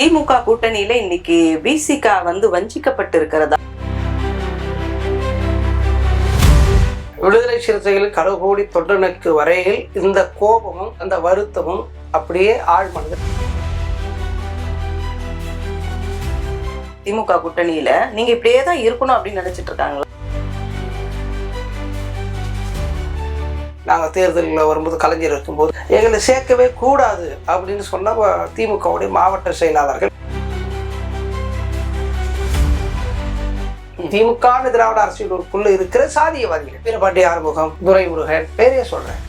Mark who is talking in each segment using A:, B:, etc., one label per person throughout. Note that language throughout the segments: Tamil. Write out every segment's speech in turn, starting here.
A: திமுக கூட்டணியில இன்னைக்கு விசிக வஞ்சிக்கப்பட்டு இருக்கிறதா?
B: விடுதலை சிறுத்தைகள் கடவுகோடி தொண்டனுக்கு வரையில் இந்த கோபமும் அந்த வருத்தமும் அப்படியே ஆழ்மனது.
A: திமுக கூட்டணியில நீங்க இப்படியே தான் இருக்கணும் அப்படின்னு நினைச்சிட்டு இருக்காங்களா?
B: நாங்கள் தேர்தலில் வரும்போது கலைஞர் இருக்கும்போது எங்களை சேர்க்கவே கூடாது அப்படின்னு சொன்ன திமுகவுடைய மாவட்ட செயலாளர்கள், திமுக திராவிட அரசியலுக்குள்ள இருக்கிற சாதியவாதிகள், வீரபாண்டி ஆறுமுகம், துரைமுருகன், பேரையே சொல்றேன்,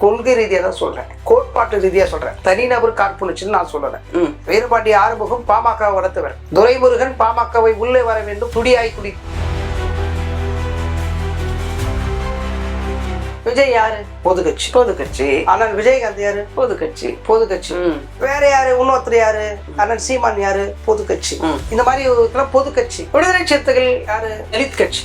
B: கொள்கை ரீதியா தான் சொல்றேன், கோட்பாட்டு ரீதியா சொல்றேன், தனிநபர் காழ்ப்புணர்ச்சின்னு நான் சொல்றேன். வீரபாண்டி ஆறுமுகம் பாமக வளர்த்தவர், துரைமுருகன் பாமகவை உள்ளே வர வேண்டும் துடியாய் குடி. விஜய் யாரு? பொதுக்கட்சி. அண்ணன் விஜயகாந்த் யாரு? பொதுக்கட்சி. வேற யாரு? இன்னொருத்தர் யாரு? அண்ணன் சீமான் யாரு? பொதுக்கட்சி. இந்த மாதிரி பொதுக்கட்சி. விடுதலை சிறுத்தைகள் யாரு? தலித் கட்சி.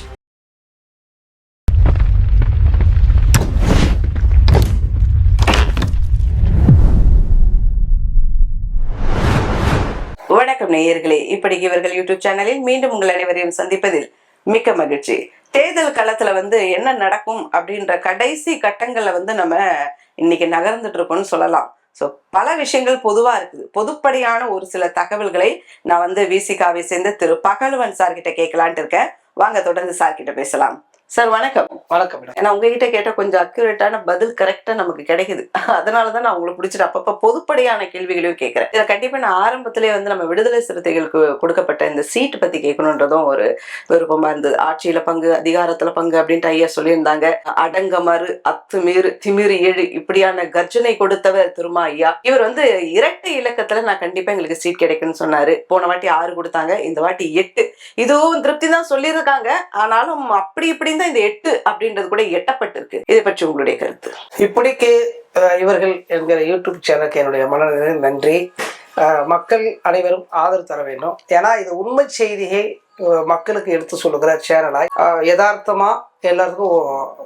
A: வணக்கம் நேயர்களே, இப்படிக்கு இவர்கள் யூடியூப் சேனலில் மீண்டும் உங்கள் அனைவரையும் சந்திப்பதில் மிக்க மகிழ்ச்சி. தேர்தல் களத்துல என்ன நடக்கும் அப்படின்ற கடைசி கட்டங்கள்ல நம்ம இன்னைக்கு நகர்ந்துட்டு இருக்கோம்னு சொல்லலாம். ஸோ பல விஷயங்கள் பொதுவா இருக்குது. பொதுப்படியான ஒரு சில தகவல்களை நான் விசிகாவை சேர்ந்த திரு பகலவன் சார் கிட்ட கேட்கலான்ட்டு இருக்கேன். வாங்க தொடர்ந்து சார் கிட்ட பேசலாம். சார் வணக்கம்.
B: வணக்கம்.
A: ஏன்னா உங்ககிட்ட கேட்ட கொஞ்சம் அக்யூரேட்டான பதில் கரெக்டா நமக்கு கிடைக்குது. அதனாலதான் நான் உங்களை பிடிச்சிட்டு அப்பப்ப பொதுப்படியான கேள்விகளையும் கேட்கிறேன். இதை கண்டிப்பா நான் ஆரம்பத்திலே நம்ம விடுதலை சிறுத்தைகளுக்கு கொடுக்கப்பட்ட இந்த சீட் பத்தி கேட்கணுன்றதும் ஒரு விருப்பமா இருந்தது. ஆட்சியில பங்கு, அதிகாரத்துல பங்கு அப்படின்ட்டு ஐயா சொல்லியிருந்தாங்க. அடங்கமறு, அத்துமீறு, திமிரு ஏழு இப்படியான கர்ஜனை கொடுத்தவர் திருமா ஐயா. இவர் இரட்டை இலக்கத்துல நான் கண்டிப்பா எங்களுக்கு சீட் கிடைக்கும்னு சொன்னாரு. போன வாட்டி 6 கொடுத்தாங்க, இந்த வாட்டி 8. இதுவும் திருப்தி தான் சொல்லியிருக்காங்க. ஆனாலும் அப்படி இப்படி இந்த 8 அப்படின்றது கூட எட்டப்பட்டிருக்கு. இதை பற்றி உங்களுடைய கருத்து?
B: இப்படிக்கு இவர்கள் என்கிற யூடியூப் சேனலுக்கு என்னுடைய மனநிலை நன்றி. மக்கள் அனைவரும் ஆதரவு தர வேண்டும். ஏன்னா இது உண்மை செய்தியை மக்களுக்கு எடுத்து சொல்லுகிற சேனலாய் யதார்த்தமா எல்லாருக்கும்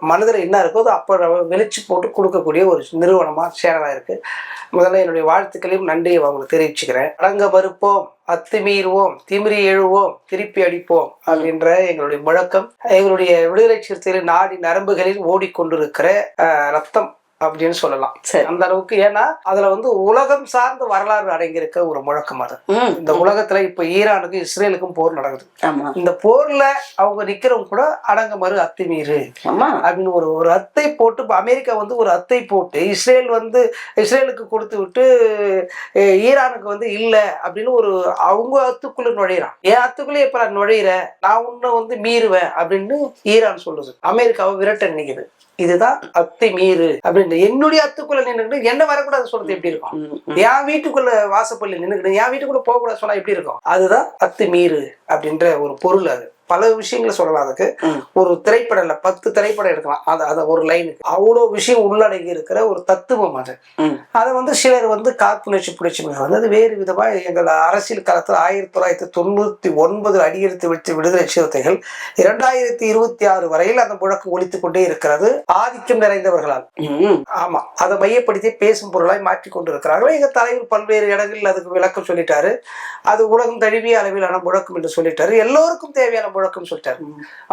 B: மனதில் என்ன இருக்கோ அது அப்போ வெளிச்சு போட்டு கொடுக்கக்கூடிய ஒரு நிறுவனமா சேனலா இருக்கு. முதல்ல என்னுடைய வாழ்த்துக்களையும் நன்றியை அவங்களுக்கு தெரிவிச்சுக்கிறேன். அடங்க மறுப்போம், அத்துமீறுவோம், திமிரி எழுவோம், திருப்பி அடிப்போம் அப்படின்ற எங்களுடைய முழக்கம் எங்களுடைய விடுதலை சிறுத்தைகளின் நாடி நரம்புகளில் ஓடிக்கொண்டிருக்கிற ரத்தம் அப்படின்னு சொல்லலாம். அந்த அளவுக்கு. ஏன்னா அதுல உலகம் சார்ந்த வரலாறு அடங்கியிருக்க ஒரு முழக்கம் அது. இந்த உலகத்துல இப்ப ஈரானுக்கும் இஸ்ரேலுக்கும் போர் நடக்குது. இந்த போர்ல அவங்க நிக்கிறவங்க கூட அடங்க மறு அத்துமீறு அப்படின்னு ஒரு அத்தை போட்டு, இப்ப அமெரிக்கா ஒரு அத்தை போட்டு இஸ்ரேலுக்கு கொடுத்து விட்டு ஈரானுக்கு இல்ல அப்படின்னு அவங்க அத்துக்குள்ள நுழையிறான். என் அத்துக்குள்ளே எப்ப நான் நுழையிற, நான் உன்னை மீறுவேன் அப்படின்னு ஈரான் சொல்லுது. அமெரிக்காவை விரட்ட நினைக்குது. இதுதான் அத்தை மீறு அப்படின்னு. என்னுடைய அத்துக்குள்ள நின்றுக்கிட்டு என்ன வரக்கூடாது சொல்றது எப்படி இருக்கும்? என் வீட்டுக்குள்ள வாசப்பள்ளி நின்றுக்கிட்டு என் வீட்டுக்குள்ள போக கூடாது சொன்னா எப்படி இருக்கும்? அதுதான் அத்து மீறு அப்படின்ற ஒரு பொருள். அது பல விஷயங்களை சொல்லலாம். அதுக்கு ஒரு திரைப்படம் இல்ல 10 திரைப்படம் எடுக்கலாம். அத ஒரு லைனுக்கு அவ்வளவு விஷயம் உள்ளடங்கி இருக்கிற ஒரு தத்துவம் அது. அதை சிலர் காழ்ப்புணர்ச்சி பிடிச்சி அது வேறு விதமா எங்கள் அரசியல் காலத்தில் 1999 அடியெடுத்து வச்சு விடுதலை சிறுத்தைகள் 2026 வரையில் அந்த முழக்கம் ஒலித்துக் கொண்டே இருக்கிறது. ஆதிக்கம் நிறைந்தவர்களால். ஆமா, அதை மையப்படுத்தி பேசும் பொருளாய் மாற்றி கொண்டு இருக்கிறார்கள். எங்க தலைவர் பல்வேறு இடங்களில் அதுக்கு விளக்கம் சொல்லிட்டாரு. அது உலகம் தழுவிய அளவிலான முழக்கம் என்று சொல்லிட்டாரு. எல்லோருக்கும் தேவையான முழக்கம் சொல்லிட்டாரு.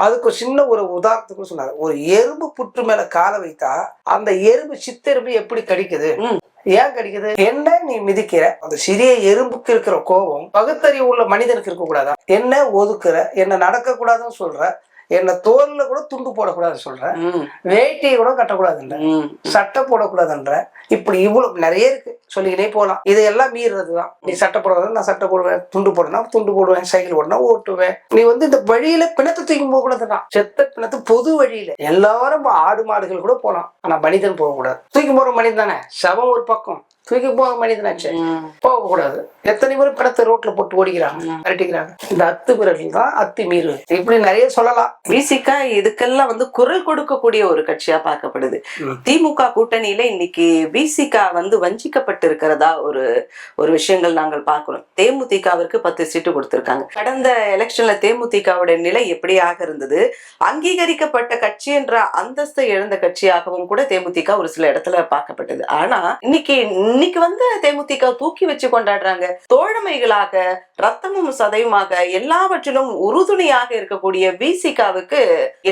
B: அதுக்கு சின்ன ஒரு உதாரணத்துக்கு சொன்னாரு. ஒரு எறும்பு புற்று மேல காலை வைத்தா அந்த எறும்பு சித்தெரும்பு எப்படி கடிக்குது? ஏன் கடிக்குது? என்ன நீ மிதிக்கிற? அந்த சிறிய எறும்புக்கு இருக்கிற கோபம் பகுத்தறிவு உள்ள மனிதனுக்கு இருக்க கூடாதா? என்ன ஒதுக்குற, என்ன நடக்க கூடாதுன்னு சொல்ற, என்ன தோல்ல கூட துண்டு போடக்கூடாது சொல்ற, வேட்டியை கூட கட்டக்கூடாதுன்ற, சட்டை போடக்கூடாதுன்ற, இப்படி இவ்வளவு நிறைய இருக்கு, சொல்லிக்கிட்டே போகலாம். இதையெல்லாம் மீறதுதான். நீ சட்டை போடுறது, நான் சட்டை போடுவேன், துண்டு போடுனா துண்டு போடுவேன், சைக்கிள் ஓடுனா ஓட்டுவேன். நீ இந்த வழியில பிணத்தை தூக்கி போக கூடாதுதான். செத்த பிணத்து பொது வழியில எல்லாரும் ஆடு மாடுகள் கூட போகலாம், ஆனா மனிதன் போக கூடாது. தூக்கி போற மனிதன் தானே. சவம் ஒரு பக்கம், தூக்கி போக மனிதனாச்சு, போக கூடாது. எத்தனை பேர் படத்தை ரோட்ல போட்டு ஓடிக்கிறாங்க, விரட்டிக்கிறாங்க. இந்த அத்துமீறல் தான் அத்துமீறல். இப்படி நிறைய சொல்லலாம்.
A: விசிகா இதுக்கெல்லாம் வந்து குரல் கொடுக்கக்கூடிய ஒரு கட்சியா பார்க்கப்படுது. திமுக கூட்டணியில இன்னைக்கு விசிகா வந்து வஞ்சிக்கப்பட்டு இருக்கிறதா ஒரு விஷயங்கள் நாங்கள் பார்க்கணும். தேமுதிகவிற்கு 10 சீட்டு கொடுத்திருக்காங்க. கடந்த எலெக்ஷன்ல தேமுதிகவுடைய நிலை எப்படியாக இருந்தது, அங்கீகரிக்கப்பட்ட கட்சி என்ற அந்தஸ்தை எழுந்த கட்சியாகவும் கூட தேமுதிக ஒரு சில இடத்துல பார்க்கப்பட்டது. ஆனா இன்னைக்கு வந்து தேமுதிக தூக்கி வச்சு கொண்டாடுறாங்க. தோழமைகளாக ரத்தமும் சதையுமாக எல்லாவற்றிலும் உறுதுணையாக இருக்கக்கூடிய விசிகாவுக்கு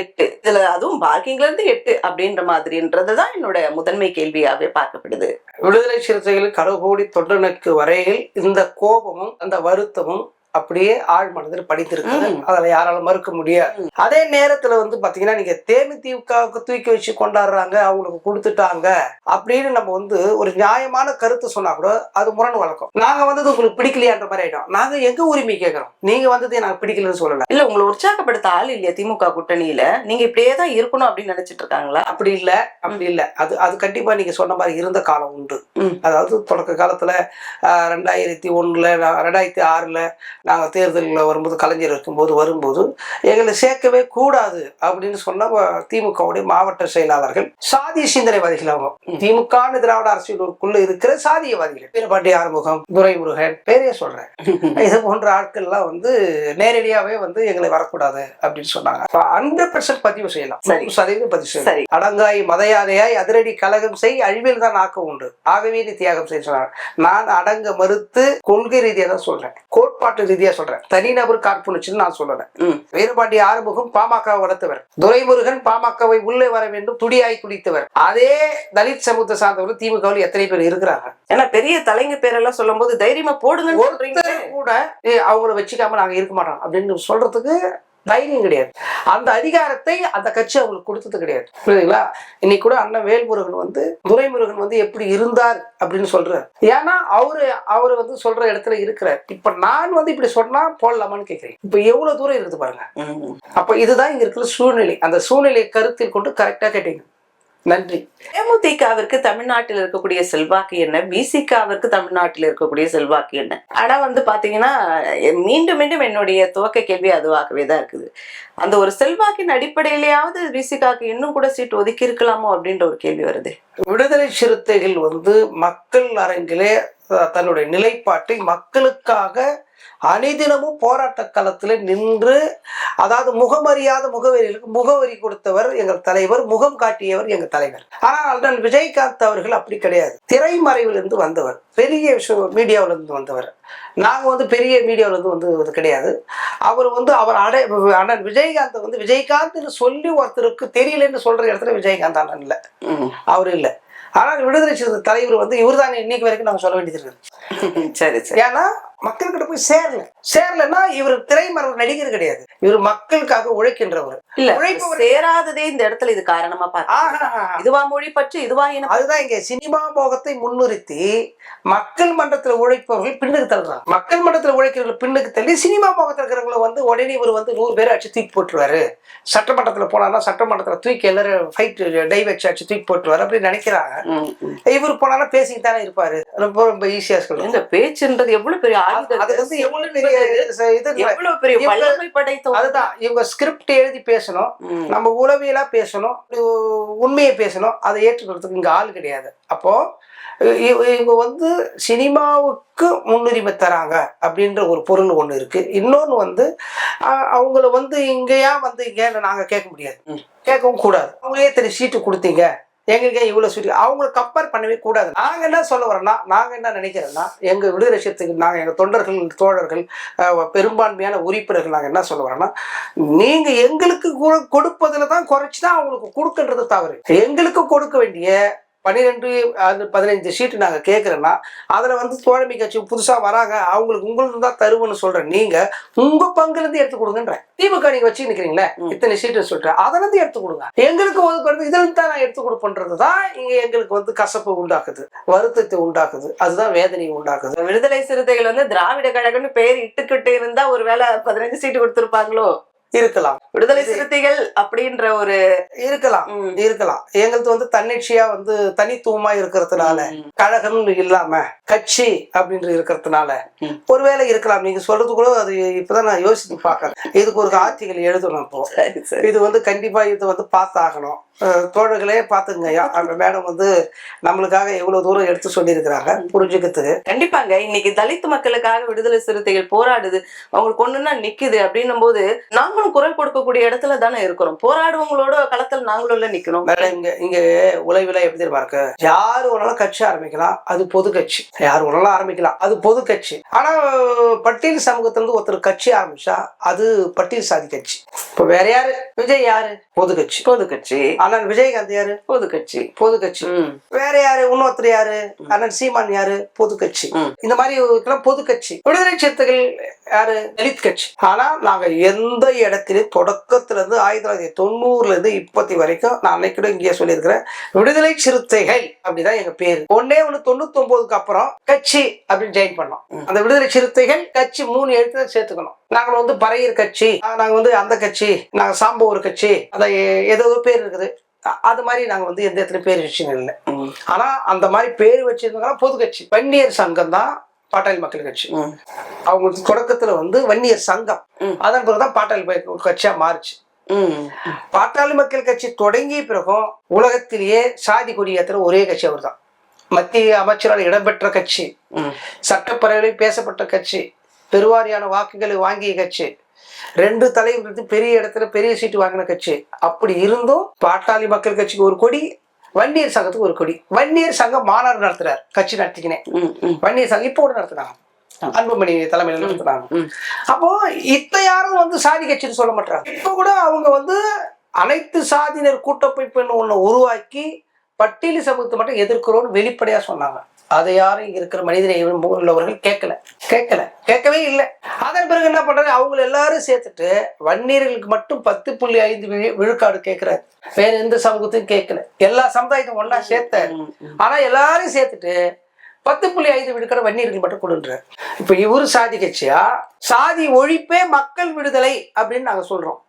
A: 8, இதுல அதுவும் பார்க்கிங்ல இருந்து 8 அப்படின்ற மாதிரின்றதுதான் என்னோட முதன்மை கேள்வியாவே பார்க்கப்படுது.
B: விடுதலை சிறுத்தைகள் கடவுகோடி தொண்டனுக்கு வரையில் இந்த கோபமும் அந்த வருத்தமும் அப்படியே ஆழ் மனதில் படித்திருக்குது. அதுல யாராலும் மறுக்க முடியாது. அதே நேரத்துல வந்து பாத்தீங்கன்னா நீங்க தேமுதிகவுக்கு தூக்கி வச்சு கொண்டாடுறாங்க, அவங்களுக்கு கொடுத்துட்டாங்க அப்படின்னு நம்ம வந்து ஒரு நியாயமான கருத்து சொன்னா கூட அது முரண் வழக்கம். நாங்க வந்தது உங்களுக்கு பிடிக்கலையான்ற மாதிரி ஆயிடும். நாங்க எங்க உரிமை கேட்கறோம், நீங்க வந்தது எனக்கு பிடிக்கலன்னு சொல்லல.
A: இல்ல உங்களை உற்சாகப்படுத்த ஆள் இல்லையா திமுக கூட்டணியில? நீங்க இப்படியே தான் இருக்கணும் அப்படின்னு நினைச்சிட்டு இருக்காங்களா?
B: அப்படி இல்ல. அது கண்டிப்பா நீங்க சொன்ன மாதிரி இருந்த காலம் உண்டு. அதாவது தொடக்க காலத்துல 2001 2006 நாங்கள் தேர்தலில் வரும்போது கலைஞர் வரும்போது எங்களை சேர்க்கவே கூடாது அப்படின்னு சொன்ன திமுகவுடைய மாவட்ட செயலாளர்கள் சாதிய சிந்தனைவாதிகள். அவங்க திமுக திராவிட அரசியலுக்குள்ள இருக்கிற சாதியவாதிகள். வீரபாண்டி ஆறுமுகம், துரைமுருகன், பேரையே சொல்றேன், இது போன்ற ஆட்கள் எல்லாம் வந்து நேரடியாவே வந்து எங்களை வரக்கூடாது அப்படின்னு சொன்னாங்க. 100% பதிவு செய்யலாம், 100% பதிவு செய்யலாம். அடங்காய் மதையாதையாய் அதிரடி கலகம் செய், அழிவில் தான் ஆக்கம் உண்டு, ஆகவே நீ தியாகம் செய்ய சொன்னாங்க. நான் அடங்க மறுத்து கொள்கை ரீதியா தான் சொல்றேன், கோட்பாட்டு ரீதியா சொல்றேன், தனிநபர் காழ்ப்புணர்ச்சின்னு நான் சொல்லல. வீரபாண்டி ஆறுமுகம் பாமக வளர்த்தவர், துரைமுருகன் பாமகவை உள்ளே வர வேண்டும் துடியாய் துடித்தவர். அதே தலித் சமூகத்தை சார்ந்தவர்கள் திமுகவில் எத்தனை பேர் இருக்கிறாங்க?
A: ஏன்னா பெரிய தலைங்க பேரெல்லாம் சொல்லும் போது தைரியமா போடுங்க
B: கூட அவங்கள வச்சுக்காம நாங்க இருக்க மாட்டோம் அப்படின்னு சொல்றதுக்கு தைரியம் கிடையாது. அந்த அதிகாரத்தை அந்த கட்சி அவங்களுக்கு கொடுத்தது கிடையாது. புரியுதுங்களா? இன்னைக்கு கூட அண்ணன் வேல்முருகன் வந்து துரைமுருகன் வந்து எப்படி இருந்தார் அப்படின்னு சொல்றாரு. ஏன்னா அவரு வந்து சொல்ற இடத்துல இருக்கிறார். இப்ப நான் வந்து இப்படி சொன்னா போடலாமான்னு கேட்கிறேன். இப்ப எவ்வளவு தூரம் இருக்குது பாருங்க. அப்ப இதுதான் இங்க இருக்கிற சூழ்நிலை. அந்த சூழ்நிலையை கருத்தில் கொண்டு கரெக்டா கேட்டீங்க. நன்றி.
A: தேமுதிகவிற்கு தமிழ்நாட்டில் இருக்கக்கூடிய செல்வாக்கு என்ன, விசிகாவிற்கு தமிழ்நாட்டில் இருக்கக்கூடிய செல்வாக்கு என்ன? ஆனா வந்து பாத்தீங்கன்னா மீண்டும் மீண்டும் என்னுடைய துவக்க கேள்வி அதுவாகவே தான் இருக்குது. அந்த ஒரு செல்வாக்கின் அடிப்படையிலேயாவது விசிகாக்கு இன்னும் கூட சீட்டு ஒதுக்கி இருக்கலாமோ அப்படின்ற ஒரு கேள்வி வருது.
B: விடுதலை சிறுத்தைகள் வந்து மக்கள் அரங்கிலே தன்னுடைய நிலைப்பாட்டை மக்களுக்காக அனிதினமும் போராட்ட களத்துல நின்று, அதாவது முகமறியாத முகவரிகளுக்கு முகவரி கொடுத்தவர் எங்கள் தலைவர், முகம் காட்டியவர் எங்கள் தலைவர். ஆனால் அண்ணன் விஜயகாந்த் அவர்கள் அப்படி கிடையாது. திரைமறைவிலிருந்து வந்தவர், பெரிய மீடியாவில இருந்து வந்தவர். நாங்க வந்து பெரிய மீடியாவில இருந்து வந்து கிடையாது. அவர் வந்து அண்ணன் விஜயகாந்த் வந்து விஜயகாந்த்னு சொல்லி ஒருத்தருக்கு தெரியலன்னு சொல்ற இடத்துல விஜயகாந்த் அண்ணன் இல்ல, அவரு இல்ல. ஆனால் விடுதலை சிறுத்தை தலைவர் வந்து இவர் தான் இன்னைக்கு வரைக்கும் நாங்க சொல்ல வேண்டியது இருக்கு.
A: சரி.
B: ஏன்னா மக்கள்கிட்ட போய் சேரலன்னா இவர் திரைமறைவு நடிகர் கிடையாது, இவர் மக்களுக்காக உழைக்கின்றவர்.
A: சேராததே இந்த இடத்துல இது காரணமா இதுவா மொழி பற்றி இதுவா
B: அதுதான் இங்க சினிமா மோகத்தை முன்னிறுத்தி மக்கள் மன்றத்துல உழைப்பவர்கள் பின்னுக்கு தள்ளுறாங்க. மக்கள் மன்றத்துல உழைக்கிறவர்கள் பின்னுக்கு தள்ளி சினிமா மோகத்தில் இருக்கிறவங்களை வந்து உடனே இவர் வந்து 100 பேரை அடிச்சு தூக்கி போட்டுருவாரு. சட்டமன்றத்துல போனா சட்டமன்றத்துல தூக்கி எல்லாரும் ஃபைட் டை வச்சு அடிச்சு தூக்கி போட்டுருவாரு அப்படின்னு நினைக்கிறாங்க. இவர் போனா பேசிக்கிட்டு தானே இருப்பாரு. ரொம்ப ஈஸியா சொல்லுங்க.
A: இந்த பேச்சுன்றது எவ்வளவு பெரிய
B: அதுதான் இவங்க ஸ்கிரிப்ட் எழுதி பேசணும், நம்ம உளவியலா பேசணும், உண்மையை பேசணும், அதை ஏற்றுக்கிறதுக்கு இங்க ஆள் கிடையாது. அப்போ இவங்க வந்து சினிமாவுக்கு முன்னுரிமை தராங்க அப்படின்ற ஒரு பொருள் ஒண்ணு இருக்கு. இன்னொன்னு வந்து அவங்கள வந்து இங்கேயா வந்து இங்க நாங்க கேட்க முடியாது, கேட்கவும் கூடாது. அவங்களே எத்தனை சீட்டு கொடுத்தீங்க, எங்களுக்கு இவ்வளவு சீட்டு, அவங்களை கம்பேர் பண்ணவே கூடாது. நாங்க என்ன சொல்ல வரோம்னா, நாங்க என்ன நினைக்கிறோம்னா, எங்க விடுதலை சிறுத்தைகள், நாங்க எங்க தொண்டர்கள் தோழர்கள் பெரும்பான்மையான உறுப்பினர்கள் நாங்க என்ன சொல்ல வரோம்னா, நீங்க எங்களுக்கு கொடுப்பதுல தான் குறைச்சுதான் அவங்களுக்கு கொடுக்கின்றது தவறு. எங்களுக்கு கொடுக்க வேண்டிய 12-15 சீட்டு நாங்க கேட்கிறோம்னா அதுல வந்து தோழமை கட்சி புதுசா வராங்க, அவங்களுக்கு உங்களுக்கு தான் தருவன்னு சொல்றேன். நீங்க உங்க பங்குல இருந்து எடுத்து கொடுங்கன்ற. திமுக நீங்க வச்சு நிக்கிறீங்களே இத்தனை சீட்டு சொல்றேன், அதுல இருந்து எடுத்து கொடுங்க. எங்களுக்கு ஒதுக்குறது இதுல இருந்து தான் நான் எடுத்து கொடுப்பன்றதுதான் இங்க எங்களுக்கு வந்து கசப்பு உண்டாக்குது, வருத்தத்தை உண்டாக்குது, அதுதான் வேதனையை உண்டாக்குது.
A: விடுதலை சிறுத்தைகள் வந்து திராவிட கழகம்னு பெயர் இட்டுக்கிட்டு இருந்தா ஒருவேளை 15 சீட்டு கொடுத்திருப்பாங்களோ?
B: இருக்கலாம்.
A: விடுதலை சிறுத்தைகள் அப்படின்ற ஒரு
B: இருக்கலாம் எங்களுக்கு வந்து தன்னிச்சையா வந்து தனித்துவமா இருக்கிறதுனால, கழகம் இல்லாம கட்சி அப்படின்ற இருக்கிறதுனால ஒருவேளை இருக்கலாம். நீங்க சொல்றது கூட அது இப்பதான் நான் யோசித்து பாக்கிறேன். இதுக்கு ஒரு ஆர்டிகல் எழுதணும். இப்போ இது வந்து கண்டிப்பா இது வந்து பார்த்தாகணும். தோழர்களே பாத்துங்க, அந்த மேடம் வந்து நம்மளுக்காக எவ்வளவு தூரம் எடுத்து சொல்லி இருக்கிறாங்க புரிஞ்சுக்கிறதுக்கு.
A: கண்டிப்பாங்க. இன்னைக்கு தலித் மக்களுக்காக விடுதலை சிறுத்தைகள் போராடுது, அவங்களுக்கு ஒண்ணுன்னா நிக்குது அப்படின்னும் போது நாங்களும் குரல் கொடுக்கக்கூடிய இடத்துல தானே இருக்கிறோம். போராடுவங்களோட களத்தில் நாங்களும் நிக்கணும்.
B: இங்க உலகில எப்படி பார்க்க, யாரு வேணாலும் கட்சி ஆரம்பிக்கலாம், அது பொது கட்சி. யாரு வேணாலும் ஆரம்பிக்கலாம், அது பொது கட்சி. ஆனா பட்டியல் சமூகத்திலிருந்து ஒருத்தர் கட்சி ஆரம்பிச்சா அது பட்டியல் சாதி கட்சி. இப்ப வேற யாரு? விஜய் யாரு? பொது கட்சி.
A: பொது கட்சி.
B: அண்ணன் விஜயகாந்த் யாரு? பொது கட்சி. பொது கட்சி. வேற யாரு? இன்னொருத்தர் யாரு? அண்ணன் சீமான் யாரு? பொது கட்சி. இந்த மாதிரி பொது கட்சி. விடுதலை சிறுத்தைகள் யாரு? தலித் கட்சி. ஆனா நாங்க எந்த இடத்திலும் தொடக்கத்துல இருந்து 1990 இருந்து இப்பத்தி வரைக்கும் நான் அன்னைக்கு இங்கே சொல்லியிருக்கிறேன், விடுதலை சிறுத்தைகள் அப்படிதான் எங்க பேரு. ஒன்னே 99க்கு அப்புறம் கட்சி அப்படின்னு ஜாயின் பண்ணோம். அந்த விடுதலை சிறுத்தைகள் கட்சி 3 எழுத்துல சேர்த்துக்கணும். நாங்க வந்து பறையர் கட்சி, நாங்க வந்து அந்த கட்சி, நாங்க சாம்பவர் கட்சி, அத ஏதோ பேர் இருக்குது. அது மாதிரி நாங்க வந்து எந்த இடத்துல பேர் வச்சுங்க இல்லை. ஆனா அந்த மாதிரி பேர் வச்சிருந்தாங்கன்னா பொது கட்சி. வன்னியர் சங்கம் தான் பாட்டாளி மக்கள் கட்சி. அவங்க தொடக்கத்துல வந்து வன்னியர் சங்கம், அதன் பிறகுதான் பாட்டாளி கட்சியா மாறுச்சு. பாட்டாளி மக்கள் கட்சி தொடங்கிய பிறகும் உலகத்திலேயே சாதி கொடியேற்ற ஒரே கட்சி அவர் தான். மத்திய அமைச்சரால் இடம்பெற்ற கட்சி, சட்டப்பேரவையில் பேசப்பட்ட கட்சி, பெருவாரியான வாக்குகளை வாங்கிய கட்சி, 2 தலைவர்களுக்கு பெரிய இடத்துல பெரிய சீட்டு வாங்கின கட்சி. அப்படி இருந்தும் பாட்டாளி மக்கள் கட்சிக்கு ஒரு கொடி, வன்னியர் சங்கத்துக்கு ஒரு கொடி. வன்னியர் சங்கம் மாநாடு நடத்துறாரு, கட்சி நடத்திக்கினேன். வன்னியர் சங்கம் இப்போ கூட நடத்துனாங்க, அன்புமணி தலைமையில நடத்துனாங்க. அப்போ இத்த யாரும் வந்து சாதி கட்சின்னு சொல்ல மாட்டாங்க. இப்ப கூட அவங்க வந்து அனைத்து சாதியினர் கூட்டமைப்புன்னு ஒண்ணு உருவாக்கி பட்டியல் சமூகத்தை மட்டும் எதிர்க்கிறோம்னு வெளிப்படையா சொன்னாங்க. அதை யாரும் இங்க இருக்கிற மனிதனை உள்ளவர்கள் கேட்கவே இல்லை. அதன் பிறகு என்ன பண்றாரு, அவங்க எல்லாரும் சேர்த்துட்டு வன்னியர்களுக்கு மட்டும் 10.5 விழுக்காடு கேட்கிறாரு. வேற எந்த சமூகத்தையும் கேட்கல, எல்லா சமுதாயத்தையும் ஒன்னா சேர்த்தாரு. ஆனா எல்லாரும் சேர்த்துட்டு 10.5 விழுக்காடு வன்னியர்கள் மட்டும் கொடுன்றார். இப்ப இவரு சாதி கட்சியா? சாதி ஒழிப்பே மக்கள் விடுதலை அப்படின்னு நாங்க சொல்றோம்.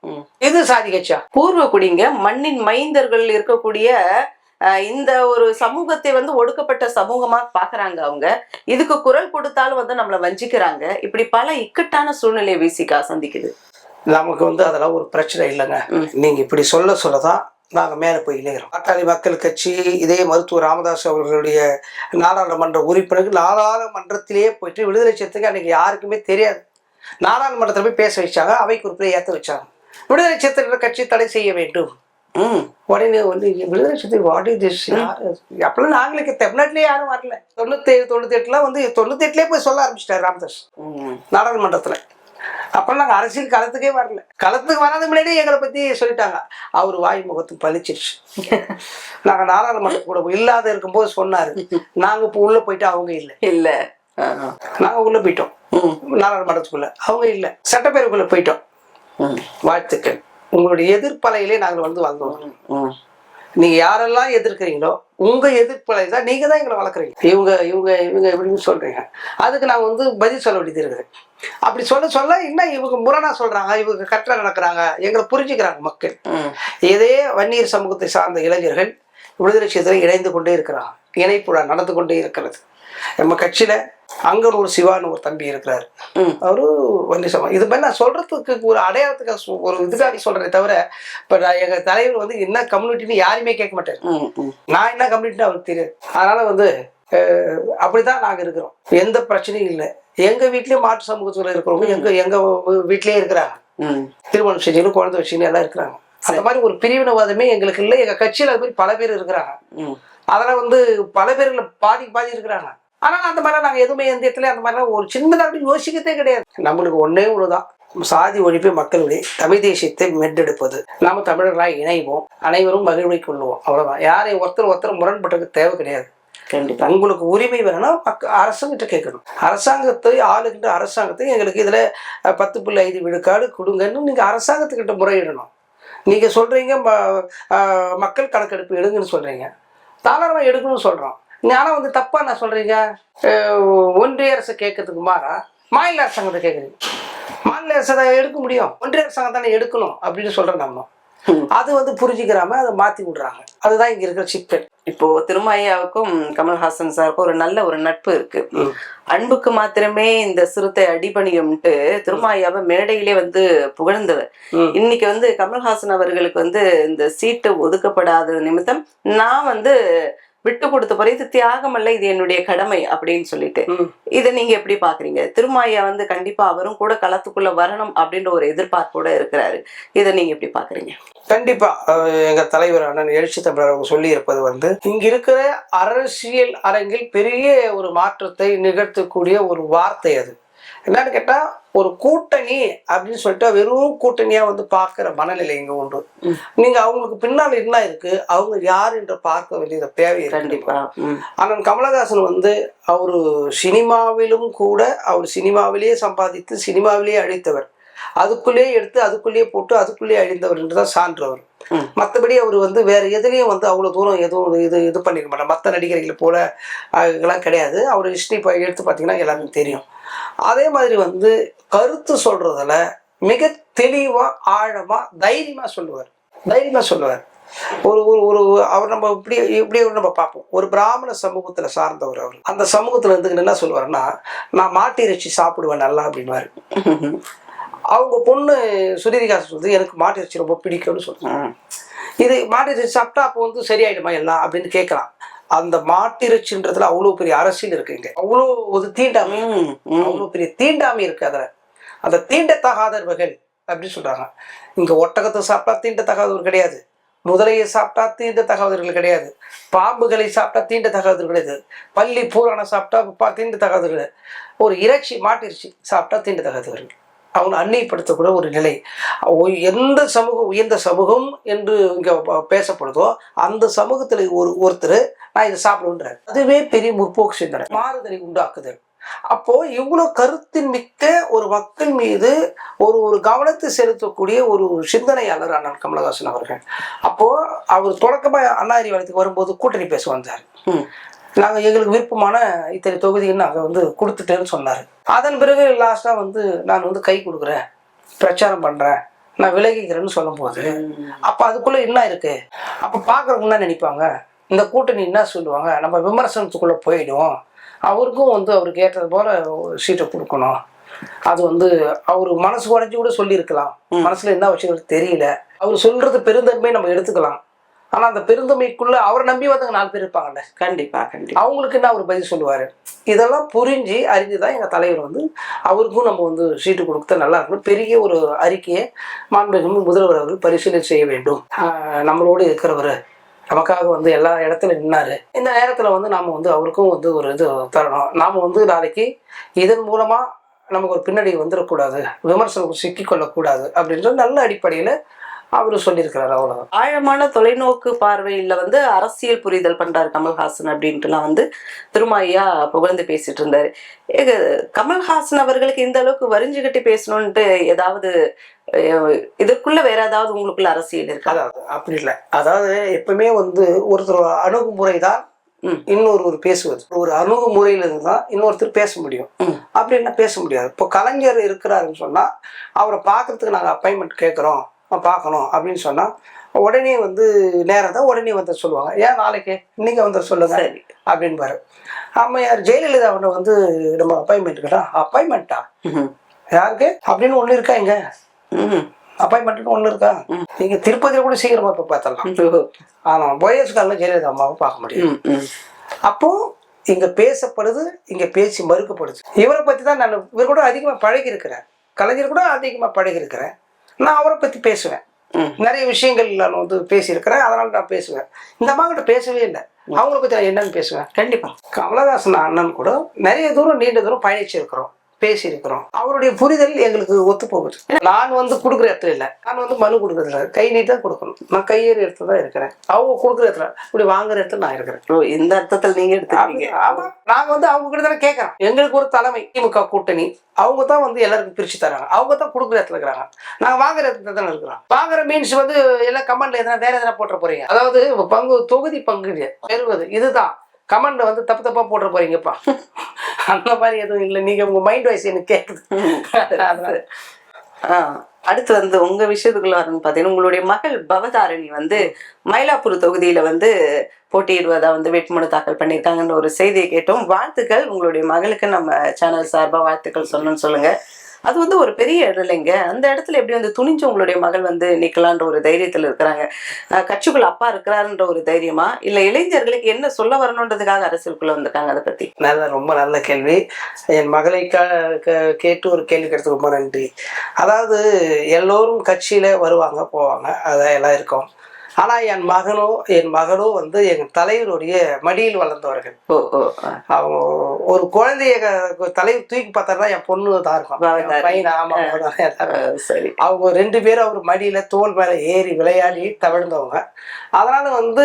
B: இது சாதி கட்சியா?
A: பூர்வ குடிங்க, மண்ணின் மைந்தர்கள் இருக்கக்கூடிய இந்த ஒரு சமூகத்தை வந்து ஒடுக்கப்பட்ட சமூகமா பாக்குறாங்க. அவங்க இதுக்கு குரல் கொடுத்தாலும் வந்து நம்மள வஞ்சிக்கிறாங்க. இப்படி பல இக்கட்டான சூழ்நிலை விசிகா சந்திக்குது.
B: நமக்கு வந்து அதெல்லாம் ஒரு பிரச்சனை இல்லைங்க. நீங்க இப்படி சொல்லதான் நாங்க மேல போய் இணைகிறோம். பாட்டாளி மக்கள் கட்சி இதே மருத்துவர் ராமதாஸ் அவர்களுடைய நாடாளுமன்ற உறுப்பினர்கள் நாடாளுமன்றத்திலேயே போயிட்டு விடுதலை சிறுத்தைகள் அன்னைக்கு யாருக்குமே தெரியாது. நாடாளுமன்றத்தில் போய் பேச வச்சாங்க, அவை குறிப்பில் ஏற்ற வச்சாங்க. விடுதலை சிறுத்தைகள் கட்சி தடை செய்ய வேண்டும். உடனே வந்து விடுதலை சிறுத்தைகள் வாட் இஸ் திஸ்? அப்பெல்லாம் நாங்களுக்கு தமிழ்நாட்டிலேயே யாரும் வரல. 97, 98 வந்து 98 போய் சொல்ல ஆரம்பிச்சிட்டாரு ராமதாஸ் நாடாளுமன்றத்துல. அப்ப நாங்க அரசியல் களத்துக்கே வரல. களத்துக்கு வராத முன்னாடியே எங்களை பத்தி சொல்லிட்டாங்க. அவர் வாய் முகத்து பழிச்சிருச்சு. நாங்க நாடாளுமன்றம் கூட இல்லாத இருக்கும்போது சொன்னாரு. நாங்க இப்ப உள்ள போயிட்டு அவங்க இல்ல நாங்க உள்ள போயிட்டோம் நாடாளுமன்றத்துக்குள்ள, அவங்க இல்ல. சட்டப்பேரவைக்குள்ள போயிட்டோம். வாழ்த்துக்கள், உங்களுடைய எதிர்ப்பலையிலே நாங்கள் வந்து வந்தோம். நீங்க யாரெல்லாம் எதிர்க்கிறீங்களோ உங்க எதிர்ப்பலை தான் நீங்க தான் எங்களை வளர்க்குறீங்க. இவங்க இவங்க இவங்க எப்படின்னு சொல்றீங்க. அதுக்கு நாங்க வந்து பதில் சொல்ல வேண்டியது இருக்குது. அப்படி சொல்ல இன்னும் இவங்க முரணா சொல்றாங்க, இவங்க கரெக்டா நடக்கிறாங்க, எங்களை புரிஞ்சுக்கிறாங்க மக்கள். இதே வன்னியர் சமூகத்தை சார்ந்த இளைஞர்கள் விடுதலை சிறுத்தைகள் இணைந்து கொண்டே இருக்கிறாங்க. இணைப்புடா நடந்து கொண்டே இருக்கிறது. நம்ம கட்சியில அங்கனூர் சிவான்னு ஒரு தம்பி இருக்கிறாரு, அவரு வன்னி சமூகம். இது மாதிரி நான் சொல்றதுக்கு ஒரு அடையாளத்துக்கு ஒரு இதுக்காக சொல்றேன் தவிர, இப்ப நான் எங்க தலைவர் வந்து என்ன கம்யூனிட்டின்னு யாருமே கேட்க மாட்டாரு. நான் என்ன கம்யூனிட்டின்னு அவருக்கு தெரியாது. அதனால வந்து அப்படிதான் நாங்க இருக்கிறோம். எந்த பிரச்சனையும் இல்லை. எங்க வீட்லயும் மாற்று சமூகத்துல இருக்கிறவங்க எங்க வீட்லயே இருக்கிறாங்க. திருமணம் செஞ்சுன்னு குழந்தை வச்சுன்னு எல்லாம் இருக்கிறாங்க. அந்த மாதிரி ஒரு பிரிவினவாதமே எங்களுக்கு இல்லை. எங்க கட்சியில அது மாதிரி பல பேர் இருக்கிறாங்க. அதெல்லாம் வந்து பல பேர்ல பாதி இருக்கிறாங்க. ஆனா அந்த மாதிரிலாம் நாங்க எதுவுமே எந்த இடத்துல அந்த மாதிரிலாம் ஒரு சின்னதாக யோசிக்கதே கிடையாது. நம்மளுக்கு ஒன்னே ஒண்ணுதான், சாதி ஒழிப்பு மக்களுடைய தமிழ் தேசியத்தை மெட்டெடுப்பது. நாம தமிழர்களாக இணைவோம், அனைவரும் மகிழ்வை கொள்ளுவோம், அவ்வளவுதான். யாரையும் ஒருத்தர் முரண்பட்டதுக்கு தேவை கிடையாது. கண்டிப்பா உங்களுக்கு உரிமை வேணும்னா அரசாங்கிட்ட கேட்கணும். அரசாங்கத்தை ஆளுகின்ற அரசாங்கத்தை எங்களுக்கு இதுல 10.5 விழுக்காடு கொடுங்கன்னு நீங்க அரசாங்கத்துக்கிட்ட முறையிடணும். நீங்க சொல்றீங்க மக்கள் கணக்கெடுப்பு எடுங்கன்னு சொல்றீங்க, தாராளமா எடுக்கணும்னு சொல்றோம். ஆனா வந்து தப்பா நான் சொல்றீங்க, ஒன்றிய அரசு கேட்கறதுக்கு மாறா மாநில அரசாங்கத்தை கேட்குறீங்க. மாநில மாநில அரசு தான் எடுக்க முடியும், ஒன்றிய அரசாங்கம் தானே எடுக்கணும் அப்படின்னு சொல்றோம் நம்ம. அது வந்து புரிஞ்சுக்கிறாம அதை மாத்தி விடுறாங்க. அதுதான் இங்க இருக்கிற சிக்கல்.
A: இப்போ திருமாயாவுக்கும் கமல்ஹாசன் சாருக்கும் ஒரு நட்பு இருக்கு. அன்புக்கு மாத்திரமே இந்த சிறுத்தை அடிபணியும்ட்டு திருமாயாவை மேடையிலே வந்து புகழ்ந்தவர். இன்னைக்கு வந்து கமல்ஹாசன் அவர்களுக்கு வந்து இந்த சீட்டு ஒதுக்கப்படாத நிமித்தம் நான் வந்து விட்டு கொடுத்த போற இது தியாகம் அல்ல, இது என்னுடைய கடமை அப்படின்னு சொல்லிட்டு இதை நீங்க எப்படி பாக்குறீங்க? திருமாயா வந்து கண்டிப்பா அவரும் கூட களத்துக்குள்ள வரணும் அப்படின்ற ஒரு எதிர்பார்ப்போட இருக்கிறாரு. இதை நீங்க எப்படி பாக்குறீங்க?
B: கண்டிப்பா எங்க தலைவர் அண்ணன் எழுச்சி தமிழர் அவங்க சொல்லி இருப்பது வந்து இங்க இருக்கிற அரசியல் அரங்கில் பெரிய ஒரு மாற்றத்தை நிகழ்த்தக்கூடிய ஒரு வார்த்தை. அது என்னன்னு கேட்டா, ஒரு கூட்டணி அப்படின்னு சொல்லிட்டு வெறும் கூட்டணியா வந்து பார்க்கிற மனநிலை இங்க உண்டு. நீங்க அவங்களுக்கு பின்னால் என்ன இருக்கு, அவங்க யார் என்று பார்க்க வேண்டியது தேவை.
A: கண்டிப்பா.
B: அண்ணன் கமலஹாசன் வந்து அவரு சினிமாவிலும் கூட அவர் சினிமாவிலேயே சம்பாதித்து சினிமாவிலேயே அழித்தவர், அதுக்குள்ளேயே எடுத்து அதுக்குள்ளேயே போட்டு அதுக்குள்ளேயே அழிந்தவர் என்றுதான் சான்றவர். மற்றபடி அவர் வந்து வேற எதுலையும் வந்து அவ்வளவு தூரம் எதுவும் இது பண்ணிக்க மாட்டார். மற்ற நடிகர்களை போல இதெல்லாம் கிடையாது. அவர் ஹிஸ்டரி எடுத்து பார்த்தீங்கன்னா எல்லாருக்கும் தெரியும். அதே மாதிரி வந்து கருத்து சொல்றதுல மிக தெளிவா ஆழமா தைரியமா சொல்லுவார். ஒரு ஒரு அவர் நம்ம இப்படி நம்ம பார்ப்போம். ஒரு பிராமண சமூகத்துல சார்ந்தவர் அவர். அந்த சமூகத்துல இருந்து என்ன சொல்லுவாருன்னா, நான் மாட்டு இறைச்சி சாப்பிடுவேன் நல்லா அப்படின்வாரு. அவங்க பொண்ணு சுருதிகாசன் சொல்றது எனக்கு மாட்டு இறைச்சி ரொம்ப பிடிக்கும்னு சொல்றாங்க. இது மாட்டு இறைச்சி சாப்பிட்டா அப்போ வந்து சரியாயிடுமா எல்லாம் அப்படின்னு கேட்கலாம். அந்த மாட்டிறைச்சின்றதுல அவ்வளவு பெரிய அரசியல் இருக்குங்க. அவ்வளோ ஒரு தீண்டாமை, அவ்வளவு பெரிய தீண்டாமை இருக்கு. அதுல அந்த தீண்டத்தகாதவர்கள் அப்படின்னு சொல்றாங்க. இங்க ஒட்டகத்தை சாப்பிட்டா தீண்டத்தகாதவர் கிடையாது, முதலையை சாப்பிட்டா தீண்டத்தகாதவர்கள் கிடையாது, பாம்புகளை சாப்பிட்டா தீண்டத்தகாதவர்கள் கிடையாது, பள்ளி பூரான சாப்பிட்டா தீண்டத்தகாதவர்கள், ஒரு இறைச்சி மாட்டு இறைச்சி சாப்பிட்டா தீண்டத்தகாதவர்கள். அவங்க அந்நியப்படுத்தக்கூட ஒரு நிலை. எந்த சமூகம் உயர்ந்த சமூகம் என்று இங்க பேசப்படுதோ அந்த சமூகத்துல ஒருத்தர் நான் இதை சாப்பிடுவேன்றார். அதுவே பெரிய முற்போக்கு சிந்தனை, மாறுதலை உண்டாக்குதல். அப்போ இவ்வளவு கருத்தின் மிக்க ஒரு மக்கள் மீது ஒரு கவனத்தை செலுத்தக்கூடிய ஒரு சிந்தனையாளர் அண்ணன் கமலஹாசன் அவர்கள். அப்போ அவர் தொடக்கமா அண்ணா அறிவாலயத்துக்கு வரும்போது கூட்டணி பேச வந்தார். நாங்கள் எங்களுக்கு விருப்பமான இத்தனை தொகுதிகள் நாங்கள் வந்து கொடுத்துட்டேன்னு சொன்னார். அதன் பிறகு லாஸ்ட்டாக வந்து நான் வந்து கை கொடுக்குறேன், பிரச்சாரம் பண்ணுறேன், நான் விலகிக்கிறேன்னு சொல்லும் போது அப்போ அதுக்குள்ளே என்ன இருக்கு? அப்போ பார்க்குறவங்க என்ன நினைப்பாங்க, இந்த கூட்டணி என்ன சொல்லுவாங்க, நம்ம விமர்சனத்துக்குள்ளே போயிடும், அவருக்கும் வந்து அவருக்கு ஏற்றது போல சீட்டை கொடுக்கணும். அது வந்து அவர் மனசு உடைஞ்சு கூட சொல்லியிருக்கலாம், மனசில் என்ன விஷயங்கள் தெரியல, அவர் சொல்கிறது பெருந்தன்மை நம்ம எடுத்துக்கலாம். ஆனா அந்த பெருந்தமைக்குள்ள அவரை நம்பி வந்தவங்க 4 பேர் இருப்பாங்கல்ல,
A: கண்டிப்பா
B: அவங்களுக்கு என்ன அவர் பதில் சொல்லுவாரு. இதெல்லாம் புரிஞ்சு அறிஞ்சுதான் எங்க தலைவர் வந்து அவருக்கும் நம்ம வந்து சீட்டு கொடுத்தா நல்லா இருக்கணும், பெரிய ஒரு அறிக்கையை மாண்புமிகு முதல்வர் அவர்கள் பரிசீலனை செய்ய வேண்டும். நம்மளோடு இருக்கிறவர் நமக்காக வந்து எல்லா இடத்துல நின்னாரு, இந்த நேரத்துல வந்து நாம வந்து அவருக்கும் வந்து ஒரு இது தரணும். நாம வந்து நாளைக்கு இதன் மூலமா நமக்கு ஒரு பின்னடைவு வந்துடக்கூடாது, விமர்சனம் சிக்கிக்கொள்ளக்கூடாது அப்படின்ற நல்ல அடிப்படையில அவரு சொல்லியிருக்கிறாரு. அவ்வளவுதான்.
A: ஆழமான தொலைநோக்கு பார்வையில வந்து அரசியல் புரிதல் பண்றாரு கமல்ஹாசன் அப்படின்ட்டுலாம் வந்து திருமாயா புகழ்ந்து பேசிட்டு இருந்தாரு. கமல்ஹாசன் அவர்களுக்கு இந்த அளவுக்கு வரிஞ்சு கட்டி பேசணும்ட்டு ஏதாவது இதற்குள்ள வேற ஏதாவது உங்களுக்குள்ள அரசியல் இருக்கு?
B: அதாவது அப்படி இல்லை. அதாவது எப்பவுமே வந்து ஒருத்தர் அணுகுமுறை தான் இன்னொரு பேசுவது. ஒரு அணுகுமுறையில இருந்து தான் இன்னொருத்தர் பேச முடியும். அப்படின்னா பேச முடியாது. இப்போ கலைஞர் இருக்கிறாருன்னு சொன்னா அவரை பார்க்கறதுக்கு நாங்கள் அப்பாயின்மெண்ட் கேட்குறோம், பார்க்கணும் அப்படின்னு சொன்னா உடனே வந்து நேரம் தான் உடனே வந்து சொல்லுவாங்க. ஏன் நாளைக்கு இன்னைக்கு வந்து சொல்லுங்க அப்படின்பாரு. அம்மையார் ஜெயலலிதா அவனை வந்து நம்ம அப்பாயின்மெண்ட் கேட்டா, அப்பாயின்மெண்ட்டா யாருக்கு அப்படின்னு ஒண்ணு இருக்கா? இங்க அப்பாயின்மெண்ட் ஒண்ணு இருக்கா? நீங்க திருப்பதியில கூட சீக்கிரமா இப்ப பார்த்தலாம். ஆனா போயஸ் காலில் ஜெயலலிதா அம்மாவை பார்க்க முடியும். அப்போ இங்க பேசப்படுது, இங்க பேச்சு மறுக்கப்படுது. இவரை பத்தி தான் நான் இவர் கூட அதிகமா பழகி இருக்கிறேன், கலைஞர் கூட அதிகமா பழகி இருக்கிறேன். நான் அவரை பத்தி பேசுவேன், நிறைய விஷயங்கள் நான் வந்து பேசியிருக்கிறேன், அதனால நான் பேசுவேன். இந்த அம்மா கிட்ட பேசவே இல்லை, அவங்கள பத்தி நான் என்னன்னு பேசுவேன்.
A: கண்டிப்பா
B: கமலஹாசன் அண்ணன் கூட நிறைய தூரம் நீண்ட தூரம் பயணிச்சிருக்கிறோம், பேசியிருக்கிறோம். அவருடைய புரிதல் எங்களுக்கு ஒத்து போகுது. நான் வந்து கொடுக்குற இடத்துல இல்லை, நான் வந்து மனு கொடுக்குறதுல கை நீட்டா கொடுக்கணும், நான் கையேறி இடத்துல தான் இருக்கிறேன். அவங்க கொடுக்குற இடத்துல இப்படி வாங்குற இடத்துல நான் இருக்கிறேன்.
A: இந்த அர்த்தத்தில் நீங்க எடுத்துக்கீங்க.
B: ஆமா, நாங்க வந்து அவங்க கிட்ட தானே கேட்கறோம். எங்களுக்கு ஒரு தலைமை திமுக கூட்டணி, அவங்க தான் வந்து எல்லாருக்கும் பிரிச்சு தராங்க, அவங்க தான் கொடுக்குற இடத்துல இருக்கிறாங்க, நாங்க வாங்குற இடத்துல தானே இருக்கிறோம். வாங்குற மீன்ஸ் வந்து எல்லாம் கமெண்ட்ல எதனா வேற எதனா போட்டுற போறீங்க, அதாவது பங்கு தொகுதி பங்கு பெறுவது இதுதான் கமெண்ட்ல வந்து தப்பு தப்பா போட்டுற போறீங்கப்பா. அந்த மாதிரி எதுவும் இல்லை, நீங்க உங்க மைண்ட் வாய்ஸ் எனக்கு கேட்குது.
A: அடுத்து வந்து உங்க விஷயத்துக்குள்ள வரணும்னு பாத்தீங்கன்னா, உங்களுடைய மகள் பவதாரணி வந்து மயிலாப்பூர் தொகுதியில வந்து போட்டியிடுவதா வந்து வேட்புமனு தாக்கல் பண்ணியிருக்காங்கன்ற ஒரு செய்தியை கேட்டோம். வாழ்த்துக்கள், உங்களுடைய மகளுக்கு நம்ம சேனல் சார்பா வாழ்த்துக்கள் சொல்லணும்னு சொல்லுங்க. அது வந்து ஒரு பெரிய இடம் இல்லைங்க. அந்த இடத்துல எப்படி வந்து துணிஞ்சு உங்களுடைய மகள் வந்து நிக்கலான்ற ஒரு தைரியத்துல இருக்கிறாங்க? கட்சிக்குள்ள அப்பா இருக்கிறாருன்ற ஒரு தைரியமா, இல்ல இளைஞர்களுக்கு என்ன சொல்ல வரணுன்றதுக்காக அரசியலுக்குள்ள வந்திருக்காங்க? அதை பத்தி.
B: ரொம்ப நல்ல கேள்வி. என் மகளை கேட்டு ஒரு கேள்வி கேட்டதுக்கு ரொம்ப நன்றி. அதாவது எல்லோரும் கட்சியில வருவாங்க போவாங்க, அதெல்லாம் இருக்கும். ஆனா என் மகளோ வந்து எங்க தலைவருடைய மடியில் வளர்ந்தவர்கள். அவங்க ஒரு குழந்தைய தலைவர் தூக்கி பார்த்தாருன்னா என் பொண்ணு தான் இருக்கும், பையன். ஆமா, சரி. அவங்க 2 பேரும் அவர் மடியில தோல் மேல ஏறி விளையாடி தவிழ்ந்தவங்க. அதனால வந்து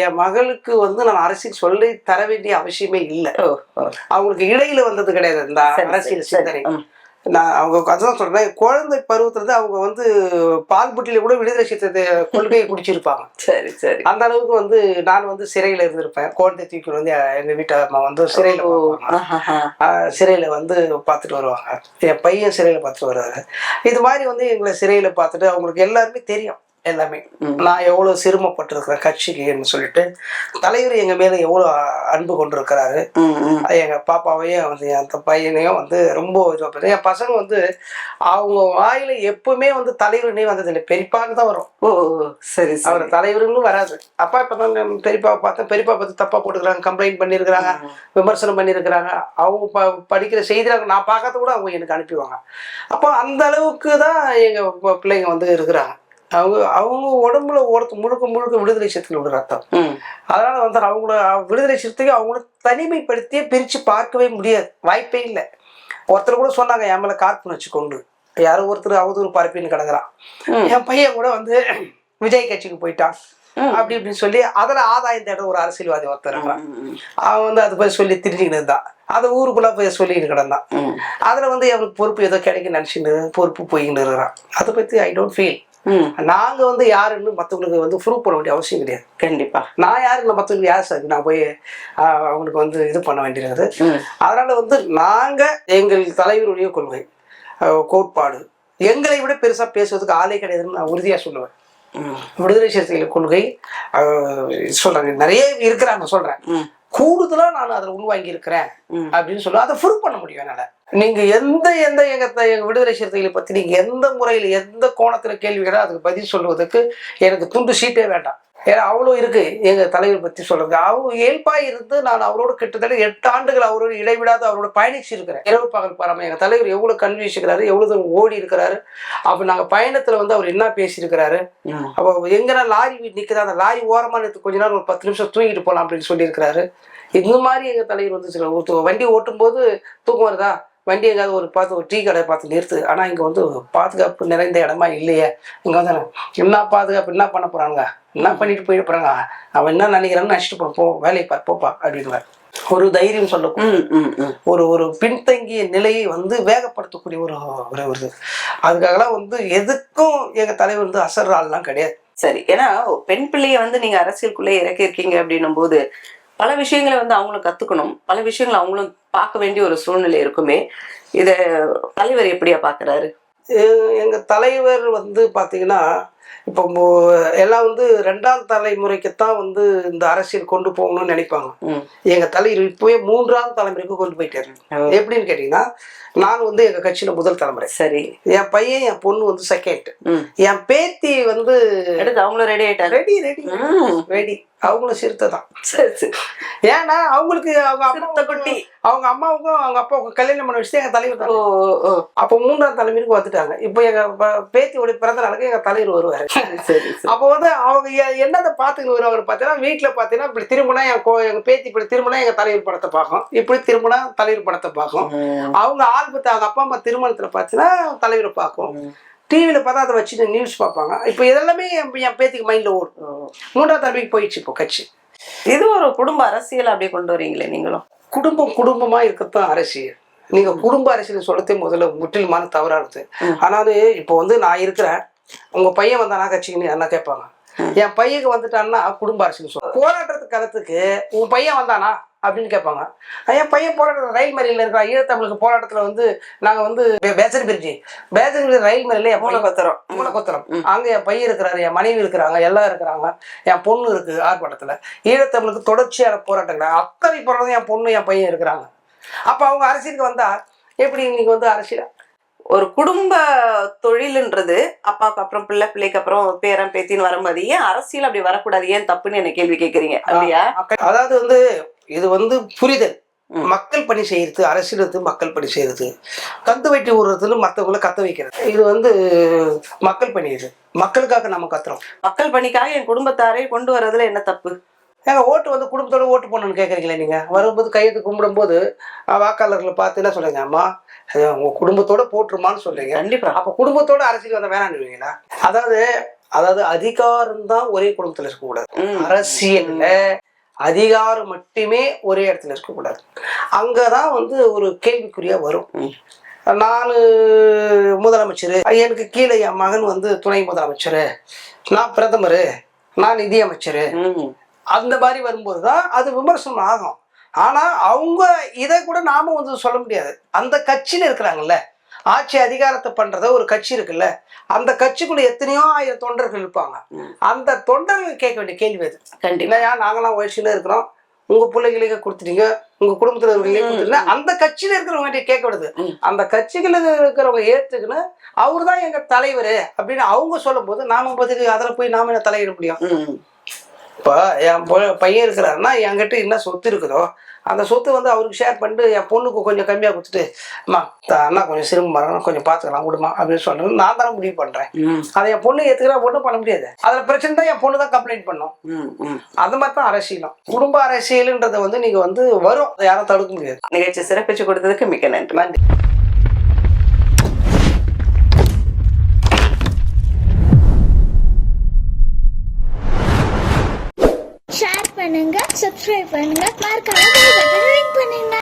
B: என் மகளுக்கு வந்து நான் அரசியல் சொல்லி தர வேண்டிய அவசியமே இல்லை. அவங்களுக்கு இடையில வந்தது கிடையாது இந்த அரசியல் சிந்தனை. நான் அவங்க அதான் சொல்றேன், குழந்தை பருவத்துல அவங்க வந்து பால் புட்டியில கூட விடுதலை சிறுத்தை கொள்கையை குடிச்சிருப்பாங்க.
A: சரி சரி.
B: அந்த அளவுக்கு வந்து நான் வந்து சிறையில இருந்திருப்பேன். குழந்தை தூக்கி வந்து எங்க வீட்டு அம்மா வந்து சிறையில வந்து பார்த்துட்டு வருவாங்க. என் பையன் சிறையில பார்த்துட்டு வருவாரு. இது மாதிரி வந்து எங்களை சிறையில பார்த்துட்டு அவங்களுக்கு எல்லாருமே தெரியும். எல்லாமே நான் எவ்வளவு சிரமப்பட்டிருக்கிறேன் கட்சிக்குன்னு சொல்லிட்டு தலைவர் எங்க மேல எவ்வளவு அன்பு கொண்டிருக்கிறாரு. எங்க பாப்பாவையும் வந்து என் பையனையும் வந்து ரொம்ப இதுவாக என் பசங்க வந்து அவங்க வாயில எப்பவுமே வந்து தலைவருனே வந்தது இல்லை, பெரியப்பான்னு தான் வரும்.
A: சரி.
B: அவர் தலைவருன்னு வராது. அப்பா இப்பதான் பெரியப்பாவை பார்த்தேன், பெரியப்பா பார்த்து தப்பா போட்டுக்கிறாங்க, கம்ப்ளைண்ட் பண்ணியிருக்கிறாங்க, விமர்சனம் பண்ணியிருக்கிறாங்க. அவங்க படிக்கிற செய்தியாக நான் பார்க்கறத கூட அவங்க எனக்கு அனுப்பிடுவாங்க. அப்போ அந்த அளவுக்கு தான் எங்க பிள்ளைங்க வந்து இருக்கிறாங்க. அவங்க உடம்புல முழுக்க விடுதலை சிறுத்தைகளோட ரத்தம். அதனால வந்து அவங்கள விடுதலை சிறுத்தைக்கு அவங்கள தனிமைப்படுத்தியே பிரிச்சு பார்க்கவே முடியாது, வாய்ப்பே இல்லை. ஒருத்தர் கூட சொன்னாங்க என் மேல கார்பன் கொண்டு யாரோ ஒருத்தர் அவதூறு பரப்பின்னு கிடக்குறான். என் பையன் கூட வந்து விஜய் கட்சிக்கு போயிட்டான் அப்படி இப்படின்னு சொல்லி அதுல ஆதாயம் தேட ஒரு அரசியல்வாதி ஒருத்தர் இருக்கிறான். அவன் வந்து அதை போய் சொல்லி திரிஞ்சுக்கிட்டு இருந்தான். அதை ஊருக்குள்ள போய் சொல்லிட்டு கிடந்தான். அதுல வந்து அவனுக்கு பொறுப்பு ஏதோ கிடைக்கும் நினைச்சுட்டு பொறுப்பு போய்கிட்டு இருக்கிறான். அதை பத்தி ஐ டோன்ட் ஃபீல். நாங்க வந்து யாருன்னு மற்றவங்களுக்கு வந்து ப்ரூவ் பண்ண வேண்டிய அவசியம் கிடையாது.
A: கண்டிப்பா நான்
B: யாருன்னு மற்றவங்களுக்கு யார் சார் நான் போய் அவங்களுக்கு வந்து இது பண்ண வேண்டியது. அதனால வந்து நாங்க எங்கள் தலைவருடைய கொள்கை கோட்பாடு எங்களை விட பெருசா பேசுவதுக்கு ஆளே கிடையாதுன்னு நான் உறுதியா சொல்லுவேன். விடுதலை சிறுத்தைகள் கொள்கை சொல்றாங்க, நிறைய இருக்கிறாங்க சொல்றேன், கூடுதலா நான் அதில் உள்வாங்கி இருக்கிறேன் அப்படின்னு சொல்ல அதை ப்ரூவ் பண்ண முடியும் என்னால. நீங்க எந்த எங்க விடுதலை சிறுத்தைகளை பத்தி நீங்க எந்த முறையில எந்த கோணத்துல கேள்வி கேட்டா அதுக்கு பதில் சொல்லுவதற்கு எனக்கு துண்டு சீட்டே வேண்டாம். ஏன்னா அவ்வளோ இருக்கு எங்க தலைவர் பத்தி சொல்றது. அவங்க இயல்பா இருந்து நான் அவரோட கிட்டத்தட்ட 8 ஆண்டுகள் அவரோட இடைவிடாத அவரோட பயணிச்சு இருக்கிறேன். இரவு பகல் பாராம எங்க தலைவர் எவ்வளவு கன்விச்சுக்கிறாரு, எவ்வளவு தூரம் ஓடி இருக்கிறாரு. அப்ப நாங்க பயணத்துல வந்து அவர் என்ன பேசியிருக்கிறாரு. அப்போ எங்கன்னா லாரி நிக்குதா, அந்த லாரி ஓரமா நிறுத்து கொஞ்ச நேரம் ஒரு 10 நிமிஷம் தூங்கிட்டு போகலாம் அப்படின்னு சொல்லியிருக்கிறாரு. இந்த மாதிரி எங்க தலைவர் வந்து வண்டி ஓட்டும் போது தூக்கம் வருதா, வண்டி எங்காவது ஒரு டீ கடை பார்த்து நிறுத்து. ஆனா இங்க வந்து பாதுகாப்பு நிறைந்த இடமா இல்லையே, இங்க வந்து என்ன பாதுகாப்பு, என்ன பண்ண போறாங்க, என்ன பண்ணிட்டு போயிட்டு போறாங்க, அவன் என்ன நினைக்கிறான்னு நினைச்சிட்டு போ, வேலையை பார் போப்பா அப்படின்னு ஒரு தைரியம் சொல்லக்கூடிய ஒரு பின்தங்கிய நிலையை வந்து வேகப்படுத்தக்கூடிய ஒரு அதுக்காகலாம் வந்து எதுக்கும் எங்க தலைவர் வந்து அசர்றாள்லாம் கிடையாது.
A: சரி. ஏன்னா பெண் பிள்ளைய வந்து நீங்க அரசியலுக்குள்ளே இறக்கியிருக்கீங்க அப்படின்னும் போது பல விஷயங்களை வந்து அவங்களும் கத்துக்கணும், பல விஷயங்களை அவங்களும் பார்க்க வேண்டிய ஒரு சூழ்நிலை இருக்குமே. இத தலைவர் எப்படியா பாக்குறாரு?
B: எங்க தலைவர் வந்து பாத்தீங்கன்னா இப்போ எல்லாம் வந்து 2ஆம் தலைமுறைக்குத்தான் வந்து இந்த அரசியல் கொண்டு போகணும்னு நினைப்பாங்க. எங்க தலைவர் இப்பவே 3ஆம் தலைமுறைக்கு கொண்டு போயிட்டாரு. எப்படின்னு கேட்டீங்கன்னா நான் வந்து எங்க கட்சியில முதல் தலைமுறை.
A: சரி.
B: என் பையன் என் பொண்ணு வந்து செகண்ட். என் பேத்தி வந்து
A: அவங்களும் ரெடி ஆயிட்டாங்க.
B: ரெடி அவங்களும் சிறுத்தை தான். ஏன்னா அவங்களுக்கு அவங்க அம்மாவுக்கும் அவங்க அப்பாவுக்கும் கல்யாணம் பண்ண வச்சுட்டு எங்க தலைவர் தான். அப்போ 3ஆம் தலைமுறைக்கு வந்துட்டாங்க. இப்போ எங்க பேத்தியோட பிறந்த நாளுக்கு எங்க தலைவர் வருவாரு. அப்போ வந்து அவங்க என்னதை பார்த்துக்கு வருவாங்க பார்த்தீங்கன்னா வீட்டுல பாத்தீங்கன்னா இப்படி திரும்பினா எங்க பேத்தி இப்படி திரும்பினா எங்க தலைவர் படத்தை பார்க்கும், இப்படி திரும்பினா தலைவர் படத்தை பார்க்கும். அவங்க ஆல்பத்தை அவங்க அப்பா அம்மா திருமணத்துல பார்த்தீங்கன்னா தலைவரை பார்க்கும். டிவியில பார்த்தா அதை வச்சுட்டு நியூஸ் பார்ப்பாங்க. இப்போ இதெல்லாமே என் பேத்திக்கு மைண்ட்ல ஓடும். 3ஆம் தலைமுறைக்கு போயிடுச்சு இப்போ கட்சி.
A: இது ஒரு குடும்ப அரசியல் அப்படியே கொண்டு வரீங்களே நீங்களும்.
B: குடும்பமா இருக்கத்தான் அரசியல். நீங்க குடும்ப அரசியல் சொல்லத்தே முதல்ல முற்றிலுமான தவறா இருக்கு. ஆனாலும் இப்போ வந்து நான் இருக்கிறேன், உங்க பையன் வந்தானா கட்சிக்குன்னு என்ன கேட்பாங்க. என் பையனுக்கு வந்துட்டான்னா குடும்ப அரசியல் சொல்லுவாங்க. போராட்டத்துக்கு களத்துக்கு உன் பையன் வந்தானா அப்படின்னு கேட்பாங்க. என் பையன் போராட்டம் ரயில் மறியலில் இருக்கிறான். ஈழத்தமிழுக்கு போராட்டத்தில் வந்து நாங்கள் வந்து பேச்சரி ரயில் மறியல மூலக்கொத்தரம் அங்கே என் பையன் இருக்கிறாரு, என் மனைவி இருக்கிறாங்க, எல்லாம் இருக்கிறாங்க, என் பொண்ணு இருக்கு ஆர்ப்பாட்டத்தில். ஈழத்தமிழுக்கு தொடர்ச்சியான போராட்டங்கள் அத்தனை போராட்டம் என் பொண்ணு என் பையன் இருக்கிறாங்க. அப்போ அவங்க அரசியலுக்கு வந்தா எப்படி இன்னைக்கு வந்து அரசியல்
A: ஒரு குடும்ப தொழில்ன்றது அப்பாவுக்கு அப்புறம் பிள்ளை, பிள்ளைக்கு அப்புறம் பேரன் பேத்தின்னு வரும்போது ஏன் அரசியல் அப்படி வரக்கூடாது, ஏன் தப்புன்னு என்ன கேள்வி கேட்கறீங்க அப்படியா?
B: அதாவது வந்து இது வந்து புரிதல். மக்கள் பணி செய்யறது, அரசியல் மக்கள் பணி செய்யறது, கந்து வெட்டி விடுறதுன்னு மற்றவங்களை கத்த வைக்கிறது. இது வந்து மக்கள் பணி. இது மக்களுக்காக நம்ம கத்துறோம்.
A: மக்கள் பணிக்காக என் குடும்பத்தாரை கொண்டு வர்றதுல என்ன தப்பு?
B: ஏங்க ஓட்டு வந்து குடும்பத்தோட ஓட்டு போடணும்னு கேட்குறீங்களே நீங்கள். வரும்போது கையெழுத்து கும்பிடும்போது வாக்காளர்களை பார்த்து என்ன சொல்லுங்க, அம்மா உங்க குடும்பத்தோட போட்டுருமான்னு சொல்றீங்க.
A: கண்டிப்பா.
B: அப்போ குடும்பத்தோட அரசியல் வந்தால் வேணான்னுவீங்களா? அதாவது அதிகாரம் தான் ஒரே குடும்பத்தில் இருக்கக்கூடாது. அரசியல்ல அதிகாரம் மட்டுமே ஒரே இடத்துல இருக்கக்கூடாது. அங்கதான் வந்து ஒரு கேள்விக்குறியா வரும். நான் முதலமைச்சர், எனக்கு கீழே என் மகன் வந்து துணை முதலமைச்சர், நான் பிரதமர், நான் நிதியமைச்சர், அந்த மாதிரி வரும்போதுதான் அது விமர்சனம் ஆகும். ஆனா அவங்க இதை கூட நாம வந்து சொல்ல முடியாது. அந்த கட்சியில இருக்கிறாங்கல்ல, ஆட்சி அதிகாரத்தை பண்றத ஒரு கட்சி இருக்குல்ல, அந்த கட்சிக்குள்ள எத்தனையோ ஆயிரம் தொண்டர்கள் இருப்பாங்க. அந்த தொண்டர்கள் கேட்க வேண்டிய கேள்வி அது. கண்டிப்பா நாங்களாம் வயசுல இருக்கிறோம், உங்க பிள்ளைகளுக்கு கொடுத்துட்டீங்க, உங்க குடும்பத்துல கொடுத்துட்டீங்க, அந்த கட்சியில இருக்கிறவங்க கேட்க விடுது. அந்த கட்சிகள் இருக்கிறவங்க ஏத்துக்குன்னு அவரு தான் எங்க தலைவர் அப்படின்னு அவங்க சொல்லும் போது நாம பதில் அதில் போய் நாம என்ன தலையிட முடியும்? இப்போ என் பையன் இருக்கிறாருன்னா என்கிட்ட என்ன சொத்து இருக்குதோ அந்த சொத்து வந்து அவருக்கு ஷேர் பண்ணிட்டு என் பொண்ணுக்கு கொஞ்சம் கம்மியாக கொடுத்துட்டு, அம்மா அண்ணா கொஞ்சம் சிரமம் வரணும், கொஞ்சம் பார்த்துக்கலாம் விடுமா அப்படின்னு சொல்றது நான் தானே முடிவு பண்றேன். அதை என் பொண்ணு ஏற்றுக்கிறா ஒன்றும் பண்ண முடியாது. அதில் பிரச்சனை தான் என் பொண்ணு தான் கம்ப்ளைண்ட் பண்ணும். அது மாதிரி தான் அரசியலும். குடும்ப அரசியலுன்றதை வந்து நீங்க வந்து வரும், அதை யாரும் தடுக்க முடியாது.
A: நிகழ்ச்சி சிறப்பிச்சு கொடுத்ததுக்கு மிக்க நன்றி.
B: நன்றி.
C: ஷேர் பண்ணுங்க, சப்ஸ்கிரைப் பண்ணுங்க, மறக்காம பெல் பட்டனை ரிங் பண்ணுங்க.